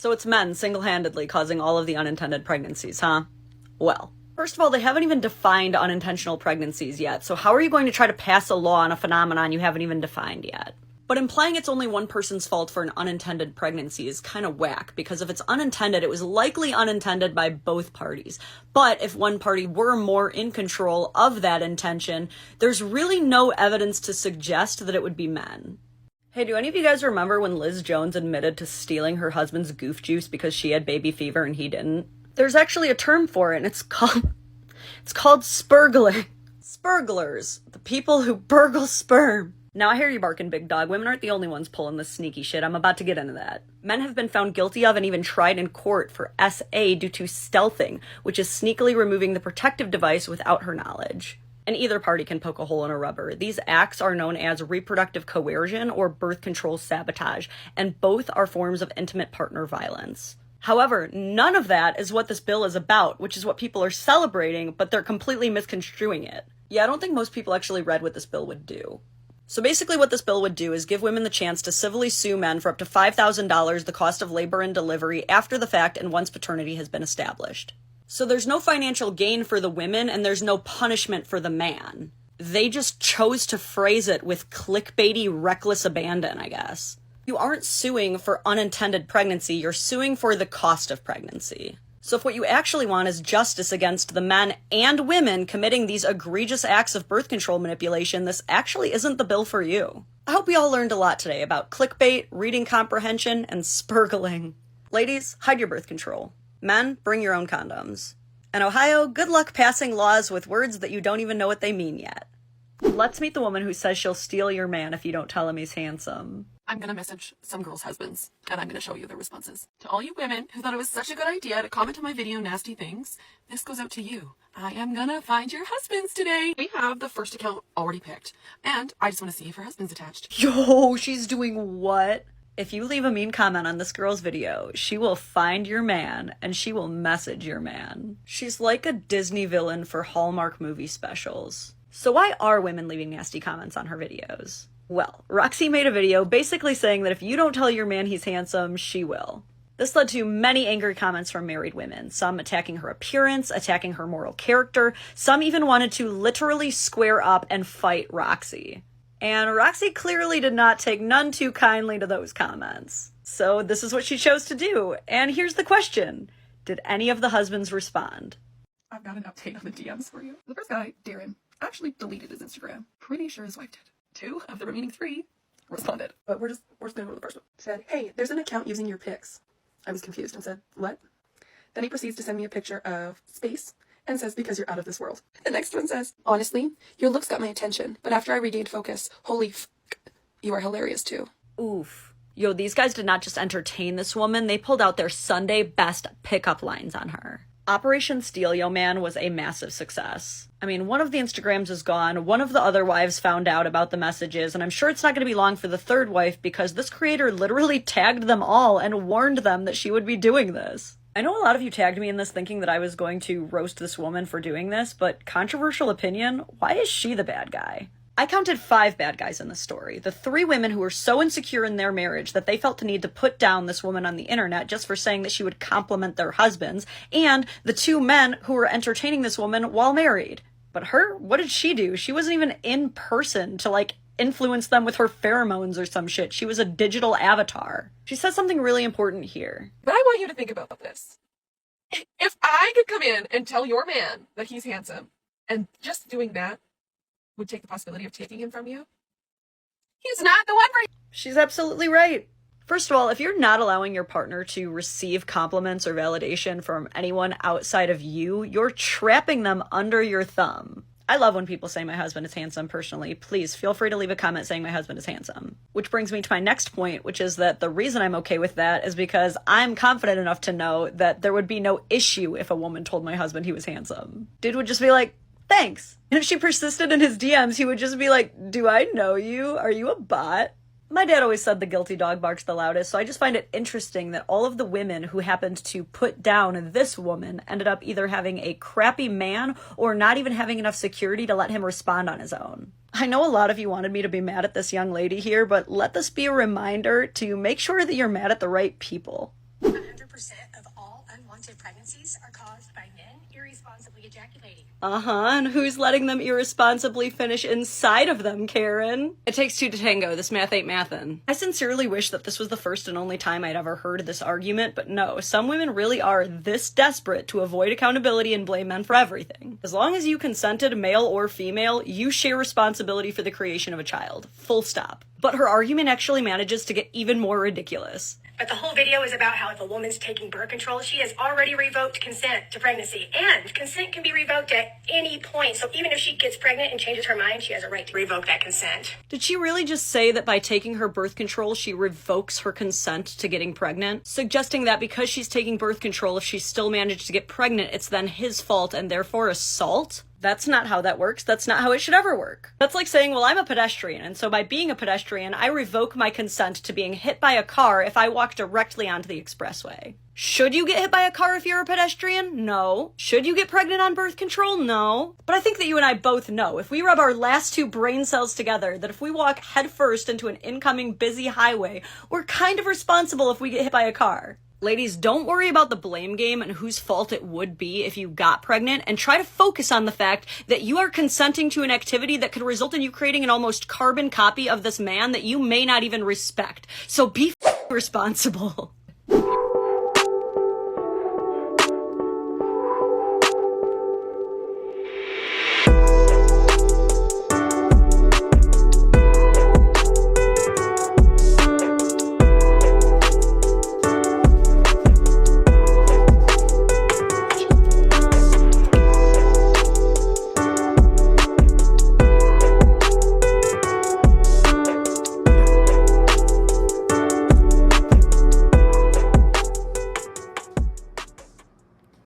So it's men single-handedly causing all of the unintended pregnancies, huh? Well, first of all, they haven't even defined unintentional pregnancies yet, so how are you going to try to pass a law on a phenomenon you haven't even defined yet? But implying it's only one person's fault for an unintended pregnancy is kind of whack, because if it's unintended, it was likely unintended by both parties. But if one party were more in control of that intention, there's really no evidence to suggest that it would be men. Hey, do any of you guys remember when Liz Jones admitted to stealing her husband's goof juice because she had baby fever and he didn't? There's actually a term for it, and it's called spurgling. Spurglars, the people who burgle sperm. Now, I hear you barking, big dog. Women aren't the only ones pulling this sneaky shit. I'm about to get into that. Men have been found guilty of and even tried in court for SA due to stealthing, which is sneakily removing the protective device without her knowledge. And either party can poke a hole in a rubber. These acts are known as reproductive coercion or birth control sabotage, and both are forms of intimate partner violence. However, none of that is what this bill is about, which is what people are celebrating, but they're completely misconstruing it. Yeah, I don't think most people actually read what this bill would do. So basically what this bill would do is give women the chance to civilly sue men for up to $5,000 the cost of labor and delivery after the fact and once paternity has been established. So there's no financial gain for the women and there's no punishment for the man. They just chose to phrase it with clickbaity, reckless abandon, I guess. You aren't suing for unintended pregnancy, you're suing for the cost of pregnancy. So if what you actually want is justice against the men and women committing these egregious acts of birth control manipulation, this actually isn't the bill for you. I hope we all learned a lot today about clickbait, reading comprehension, and spurgling. Ladies, hide your birth control. Men, bring your own condoms. And Ohio, good luck passing laws with words that you don't even know what they mean yet. Let's meet the woman who says she'll steal your man if you don't tell him he's handsome. I'm gonna message some girls' husbands, and I'm gonna show you their responses. To all you women who thought it was such a good idea to comment on my video nasty things, this goes out to you. I am gonna find your husbands today. We have the first account already picked, and I just want to see if her husband's attached. Yo, she's doing what? If you leave a mean comment on this girl's video, she will find your man, and she will message your man. She's like a Disney villain for Hallmark movie specials. So why are women leaving nasty comments on her videos? Well, Roxy made a video basically saying that if you don't tell your man he's handsome, she will. This led to many angry comments from married women, some attacking her appearance, attacking her moral character, some even wanted to literally square up and fight Roxy. And Roxy clearly did not take none too kindly to those comments. So this is what she chose to do, and here's the question. Did any of the husbands respond? I've got an update on the DMs for you. The first guy, Darren, actually deleted his Instagram. Pretty sure his wife did. 2 of the remaining 3 responded. But we're just gonna go to the first one. Said, hey, there's an account using your pics. I was confused and said, what? Then he proceeds to send me a picture of space and says, because you're out of this world. The next one says, honestly, your looks got my attention, but after I regained focus, holy f***, you are hilarious too. Oof. Yo, these guys did not just entertain this woman, they pulled out their Sunday best pickup lines on her. Operation Steal Yo Man was a massive success. I mean, one of the Instagrams is gone, one of the other wives found out about the messages, and I'm sure it's not going to be long for the third wife because this creator literally tagged them all and warned them that she would be doing this. I know a lot of you tagged me in this thinking that I was going to roast this woman for doing this, but controversial opinion, why is she the bad guy? I counted 5 bad guys in this story. The 3 women who were so insecure in their marriage that they felt the need to put down this woman on the internet just for saying that she would compliment their husbands, and the 2 men who were entertaining this woman while married. But her, what did she do? She wasn't even in person to, influence them with her pheromones or some shit. She was a digital avatar. She says something really important here. But I want you to think about this. If I could come in and tell your man that he's handsome, and just doing that would take the possibility of taking him from you, he's not the one for you. She's absolutely right. First of all, if you're not allowing your partner to receive compliments or validation from anyone outside of you, you're trapping them under your thumb. I love when people say my husband is handsome personally. Please feel free to leave a comment saying my husband is handsome. Which brings me to my next point, which is that the reason I'm okay with that is because I'm confident enough to know that there would be no issue if a woman told my husband he was handsome. Dude would just be like, thanks. And if she persisted in his DMs, he would just be like, do I know you? Are you a bot? My dad always said the guilty dog barks the loudest, so I just find it interesting that all of the women who happened to put down this woman ended up either having a crappy man or not even having enough security to let him respond on his own. I know a lot of you wanted me to be mad at this young lady here, but let this be a reminder to make sure that you're mad at the right people. 100% of all unwanted pregnancies are caused by men irresponsibly ejaculating. And who's letting them irresponsibly finish inside of them, Karen? It takes two to tango. This math ain't mathin'. I sincerely wish that this was the first and only time I'd ever heard this argument, but no, some women really are this desperate to avoid accountability and blame men for everything. As long as you consented, male or female, you share responsibility for the creation of a child. Full stop. But her argument actually manages to get even more ridiculous. But the whole video is about how if a woman's taking birth control, she has already revoked consent to pregnancy. And consent can be revoked at any point. So even if she gets pregnant and changes her mind, she has a right to revoke that consent. Did she really just say that by taking her birth control, she revokes her consent to getting pregnant? Suggesting that because she's taking birth control, if she still managed to get pregnant, it's then his fault and therefore assault? That's not how that works. That's not how it should ever work. That's like saying, well, I'm a pedestrian, and so by being a pedestrian, I revoke my consent to being hit by a car if I walk directly onto the expressway. Should you get hit by a car if you're a pedestrian? No. Should you get pregnant on birth control? No. But I think that you and I both know, if we rub our last two brain cells together, that if we walk headfirst into an incoming busy highway, we're kind of responsible if we get hit by a car. Ladies, don't worry about the blame game and whose fault it would be if you got pregnant, and try to focus on the fact that you are consenting to an activity that could result in you creating an almost carbon copy of this man that you may not even respect. So be responsible.